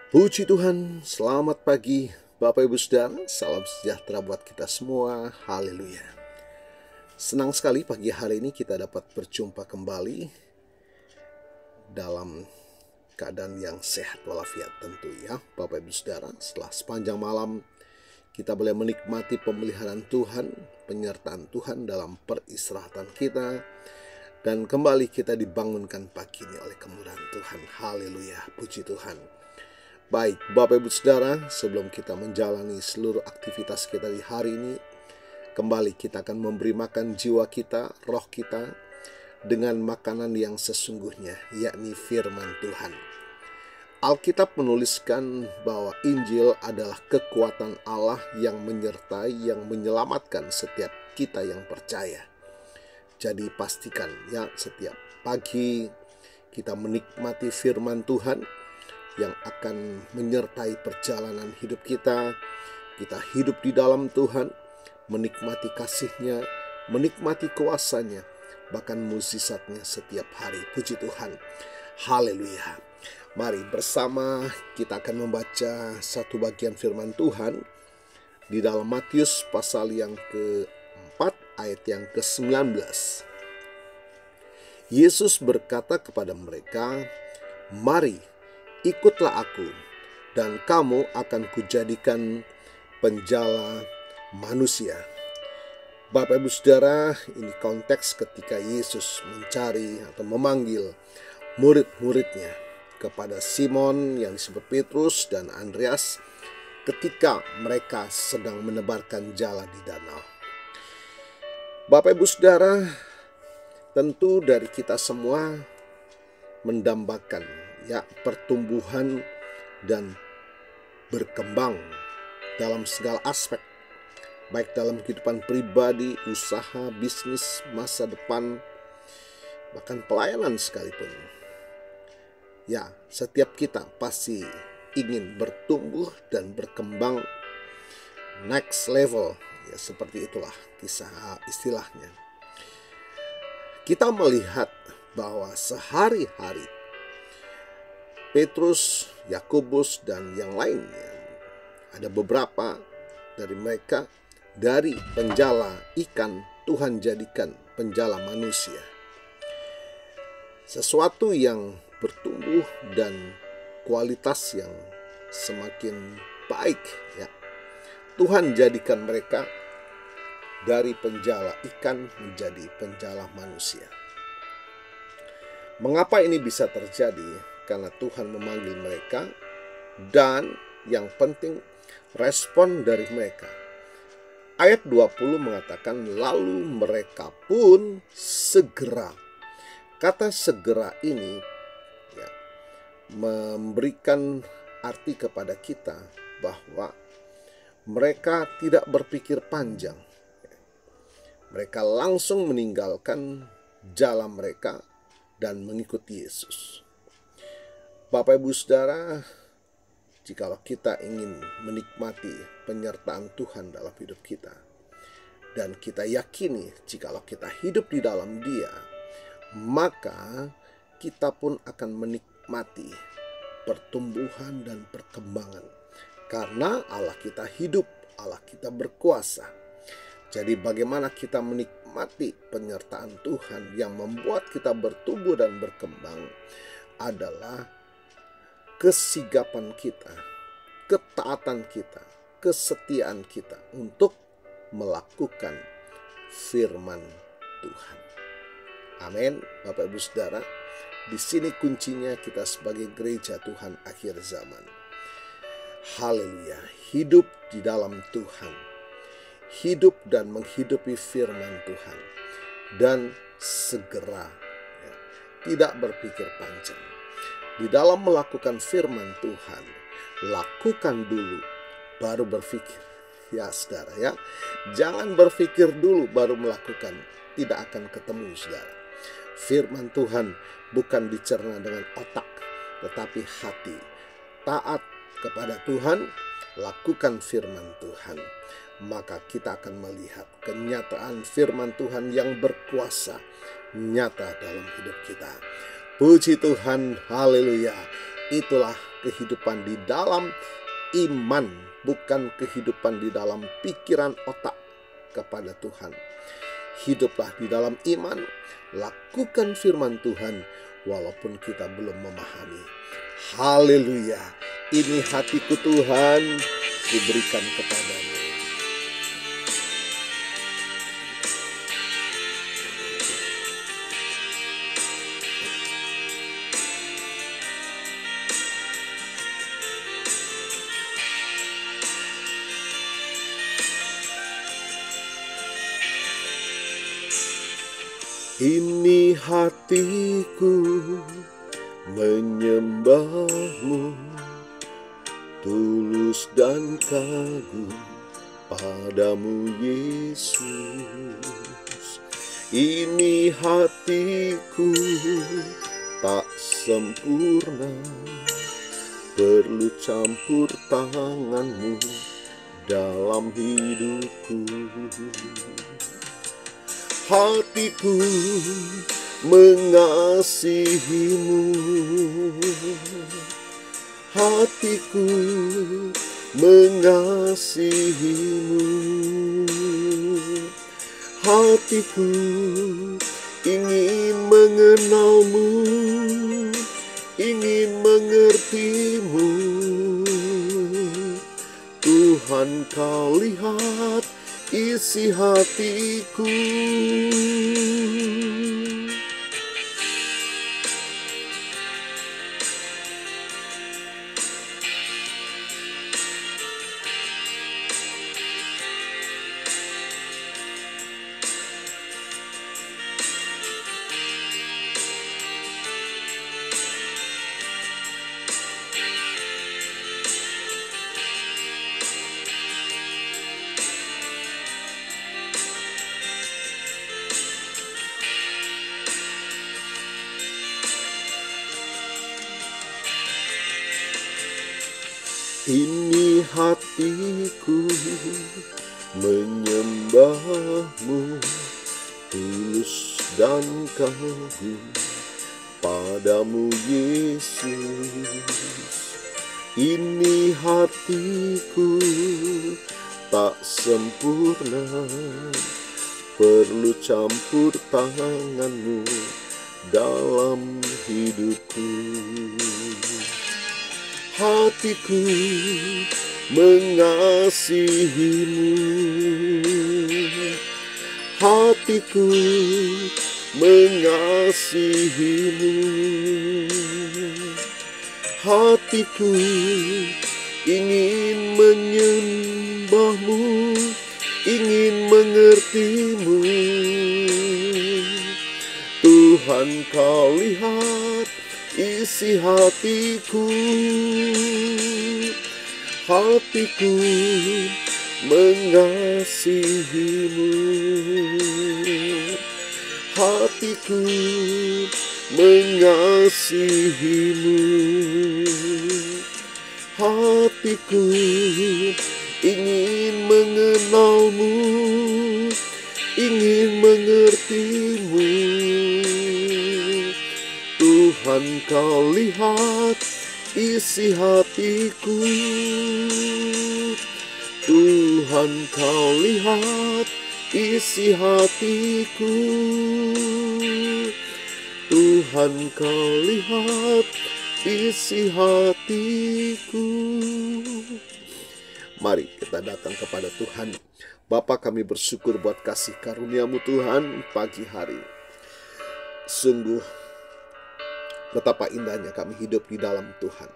Puji Tuhan, selamat pagi Bapak Ibu Saudara, salam sejahtera buat kita semua, haleluya. Senang sekali pagi hari ini kita dapat berjumpa kembali dalam keadaan yang sehat walafiat tentu ya Bapak Ibu Saudara. Setelah sepanjang malam kita boleh menikmati pemeliharaan Tuhan, penyertaan Tuhan dalam peristirahatan kita, dan kembali kita dibangunkan pagi ini oleh kemurahan Tuhan, haleluya, puji Tuhan. Baik, Bapak Ibu Saudara, sebelum kita menjalani seluruh aktivitas kita di hari ini, kembali kita akan memberi makan jiwa kita, roh kita, dengan makanan yang sesungguhnya, yakni firman Tuhan. Alkitab menuliskan bahwa Injil adalah kekuatan Allah yang menyertai, yang menyelamatkan setiap kita yang percaya. Jadi pastikan ya, setiap pagi kita menikmati firman Tuhan yang akan menyertai perjalanan hidup kita. Kita hidup di dalam Tuhan, menikmati kasih-Nya, menikmati kuasa-Nya, bahkan mukjizat-Nya setiap hari. Puji Tuhan, haleluya. Mari bersama kita akan membaca satu bagian firman Tuhan di dalam Matius pasal yang ke-4 ayat yang ke-19. Yesus berkata kepada mereka, "Mari, ikutlah aku, dan kamu akan kujadikan penjala manusia." Bapak Ibu Saudara, ini konteks ketika Yesus mencari atau memanggil murid-muridnya kepada Simon yang disebut Petrus dan Andreas ketika mereka sedang menebarkan jala di danau. Bapak Ibu Saudara, tentu dari kita semua mendambakan ya pertumbuhan dan berkembang dalam segala aspek, baik dalam kehidupan pribadi, usaha, bisnis, masa depan, bahkan pelayanan sekalipun. Ya, setiap kita pasti ingin bertumbuh dan berkembang next level, ya seperti itulah kisah istilahnya. Kita melihat bahwa sehari-hari Petrus, Yakobus, dan yang lainnya, ada beberapa dari mereka dari penjala ikan Tuhan jadikan penjala manusia. Sesuatu yang bertumbuh dan kualitas yang semakin baik ya. Tuhan jadikan mereka dari penjala ikan menjadi penjala manusia. Mengapa ini bisa terjadi? Karena Tuhan memanggil mereka, dan yang penting respon dari mereka. Ayat 20 mengatakan, lalu mereka pun segera. Kata segera ini ya, memberikan arti kepada kita bahwa mereka tidak berpikir panjang. Mereka langsung meninggalkan jalan mereka dan mengikuti Yesus. Bapak Ibu Saudara, jikalau kita ingin menikmati penyertaan Tuhan dalam hidup kita, dan kita yakini jikalau kita hidup di dalam Dia, maka kita pun akan menikmati pertumbuhan dan perkembangan. Karena Allah kita hidup, Allah kita berkuasa. Jadi bagaimana kita menikmati penyertaan Tuhan yang membuat kita bertumbuh dan berkembang adalah kesigapan kita, ketaatan kita, kesetiaan kita untuk melakukan firman Tuhan. Amin, Bapak Ibu Saudara. Di sini kuncinya kita sebagai gereja Tuhan akhir zaman. Haleluya, hidup di dalam Tuhan, hidup dan menghidupi firman Tuhan, dan segera ya, tidak berpikir panjang. Di dalam melakukan firman Tuhan, lakukan dulu, baru berpikir. Ya saudara ya, jangan berpikir dulu baru melakukan, tidak akan ketemu saudara. Firman Tuhan bukan dicerna dengan otak, tetapi hati. Taat kepada Tuhan, lakukan firman Tuhan. Maka kita akan melihat kenyataan firman Tuhan yang berkuasa nyata dalam hidup kita. Puji Tuhan, haleluya. Itulah kehidupan di dalam iman, bukan kehidupan di dalam pikiran otak kepada Tuhan. Hiduplah di dalam iman, lakukan firman Tuhan walaupun kita belum memahami. Haleluya, ini hatiku Tuhan, kuberikan kepadamu. Ini hatiku menyembahmu, tulus dan kagum padamu Yesus. Ini hatiku tak sempurna, perlu campur tanganmu dalam hidupku. Hatiku mengasihimu, hatiku mengasihimu, hatiku ingin mengenalmu, ingin mengertimu. Tuhan, kau lihat isi hatiku. Ini hatiku menyembahmu, tulus dan kagum padamu Yesus. Ini hatiku tak sempurna, perlu campur tanganmu dalam hidupku. Hatiku mengasihimu, hatiku mengasihimu, hatiku ingin menyembahmu, ingin mengertimu. Tuhan, kau lihat isi hatiku, hatiku mengasihimu, hatiku mengasihimu, hatiku ingin mengenalmu, ingin mengertimu. Tuhan, kau lihat isi hatiku, Tuhan, kau lihat isi hatiku, Tuhan, kau lihat isi hatiku. Mari kita datang kepada Tuhan. Bapa, kami bersyukur buat kasih karunia-Mu Tuhan pagi hari. Sungguh betapa indahnya kami hidup di dalam Tuhan,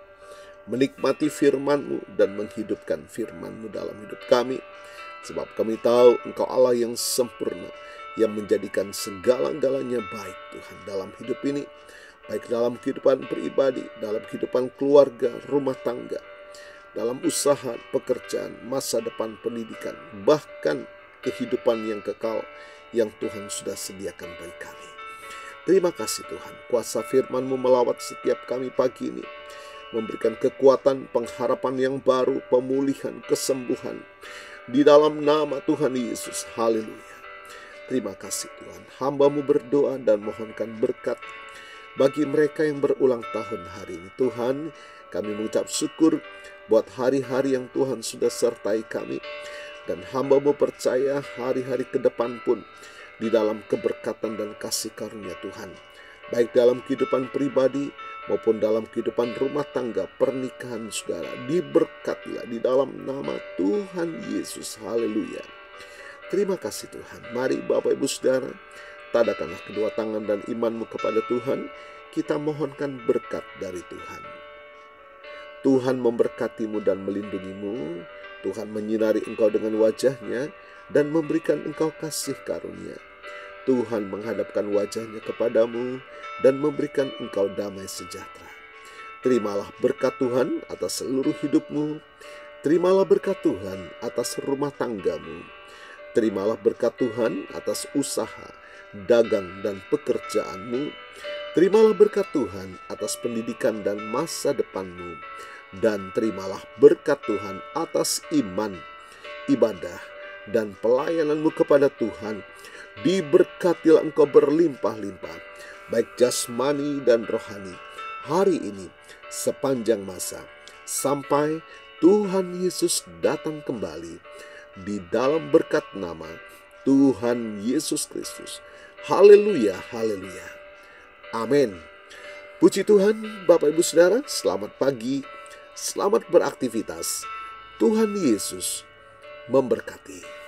menikmati firman-Mu dan menghidupkan firman-Mu dalam hidup kami. Sebab kami tahu Engkau Allah yang sempurna, yang menjadikan segala-galanya baik Tuhan dalam hidup ini. Baik dalam kehidupan pribadi, dalam kehidupan keluarga, rumah tangga, dalam usaha, pekerjaan, masa depan pendidikan, bahkan kehidupan yang kekal yang Tuhan sudah sediakan bagi kami. Terima kasih Tuhan, kuasa firman-Mu melawat setiap kami pagi ini, memberikan kekuatan, pengharapan yang baru, pemulihan, kesembuhan, di dalam nama Tuhan Yesus. Haleluya. Terima kasih Tuhan, hamba-Mu berdoa dan mohonkan berkat bagi mereka yang berulang tahun hari ini. Tuhan, kami mengucap syukur buat hari-hari yang Tuhan sudah sertai kami. Dan hamba-Mu percaya hari-hari ke depan pun di dalam keberkatan dan kasih karunia Tuhan. Baik dalam kehidupan pribadi maupun dalam kehidupan rumah tangga, pernikahan saudara, diberkatilah di dalam nama Tuhan Yesus. Haleluya. Terima kasih Tuhan. Mari Bapak Ibu Saudara, tadakanlah kedua tangan dan imanmu kepada Tuhan. Kita mohonkan berkat dari Tuhan. Tuhan memberkatimu dan melindungimu. Tuhan menyinari engkau dengan wajah-Nya dan memberikan engkau kasih karunia. Tuhan menghadapkan wajah-Nya kepadamu dan memberikan engkau damai sejahtera. Terimalah berkat Tuhan atas seluruh hidupmu. Terimalah berkat Tuhan atas rumah tanggamu. Terimalah berkat Tuhan atas usaha, dagang, dan pekerjaanmu. Terimalah berkat Tuhan atas pendidikan dan masa depanmu. Dan terimalah berkat Tuhan atas iman, ibadah, dan pelayananmu kepada Tuhan. Diberkatilah engkau berlimpah-limpah, baik jasmani dan rohani, hari ini sepanjang masa, sampai Tuhan Yesus datang kembali, di dalam berkat nama Tuhan Yesus Kristus. Haleluya, haleluya. Amin. Puji Tuhan, Bapak Ibu Saudara, selamat pagi, selamat beraktivitas. Tuhan Yesus memberkati.